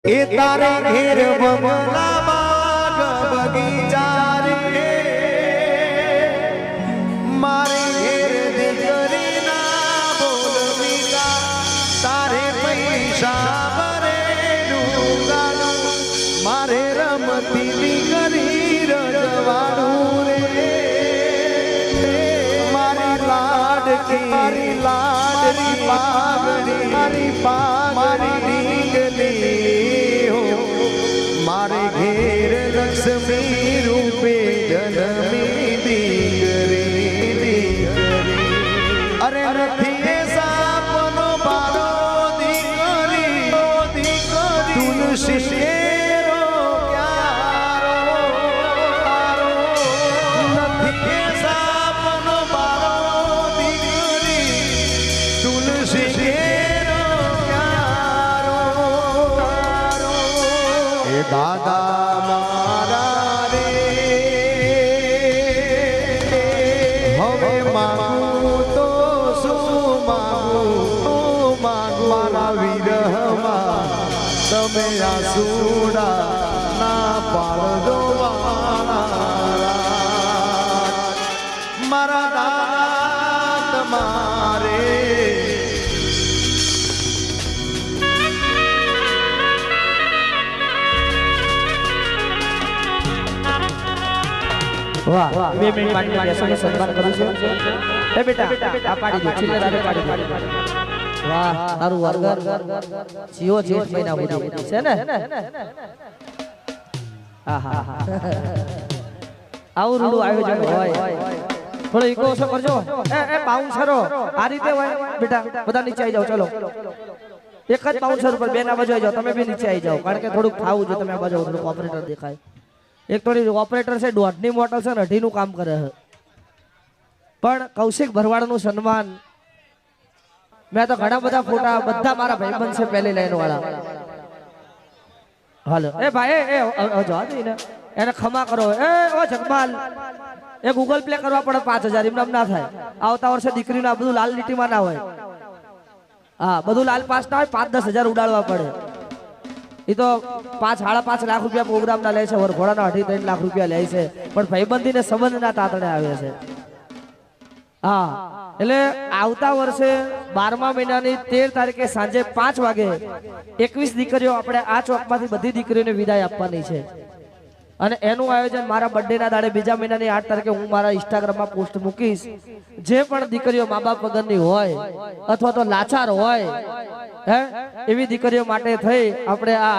એ તારે ઘેર બંગલા બાગ બગીચા રે મારે ઘેર દીકરી ના બોલ મીઠા તારે પૈસા ભરે ડુંગાનું મારે રમતી દીકરી રજવાડું રે મારી લાડકી પાગડી મારી मारे घेर लक्ष्मी रूपे जन्मी दीकरी अरे नथी सापनो बारो दीकरी तुलसी शेरो प्यारो नथी सापनो बारो दीकरी तुलसी शेरो प्यारो ए दादा मारा रे હવે માગું તો શું માગું મારા વિરહમાં તમે આસુડા ના પાડો મારા દાત મારે વાહ 2 મિનિટ માટે બેસોને સન્માન કરું છું એ બેટા આ પાડી દે છિલ્લર આરે પાડી દે વાહ તારું વર્ગર જીઓ જેઠ મહિના સુધી છે ને આહા આવું રૂડું આયોજન હોય થોડો ઈકો ઓછો કરજો એ બાઉન્સરો આ રીતે હોય બેટા બધા નીચે આવી જાવ ચલો એક જ બાઉન્સર ઉપર બે ના બાજુ આવી જાવ તમે બી નીચે આવી જાવ કારણ કે થોડુંક ખાવું જો તમે આ બાજુ થોડું ઓપરેટર દેખાય એક થોડી ઓપરેટર છે 1.5ની મોટલ છે ને 2.5નું કામ કરે છે પણ કૌશિક ભરવાડનું સન્માન મેં તો ઘણા બધા ફોટા બધા મારા ભાઈબંધ છે પહેલી લાઈન વાળા હાલો એ ભાઈ એ જો ને એને ખમા કરો એ ઓ જગમાલ એ ગૂગલ પ્લે કરવા પડે 5000 એમ ના થાય આવતા વર્ષે દીકરીનું આ બધું લાલ લીટીમાં ના હોય હા બધું લાલ પાસ ના હોય 5-10 હજાર ઉડાડવા પડે એ તો 5-5.5 લાખ રૂપિયા પ્રોગ્રામ ના લે છે વરઘોડાના 2.5-3 લાખ રૂપિયા લે છે પણ ભાઈબંધીને સંબંધના તાતણે આવે છે હા એટલે આવતા વર્ષે 12મા મહિનાની 13 તારીખે સાંજે 5 વાગે 21 દીકરીઓ આપણે આ ચોકમાંથી બધી દીકરીઓને વિદાય આપવાની છે અને એનું આયોજન મારા બર્થડે ના દાડે 2 મહિનાની 8 તારીખે હું મારા ઇન્સ્ટાગ્રામમાં પોસ્ટ મૂકીશ જે પણ દીકરીઓ મા બાપ વગરની હોય અથવા તો લાચાર હોય હે એવી દીકરીઓ માટે થઈ આપણે આ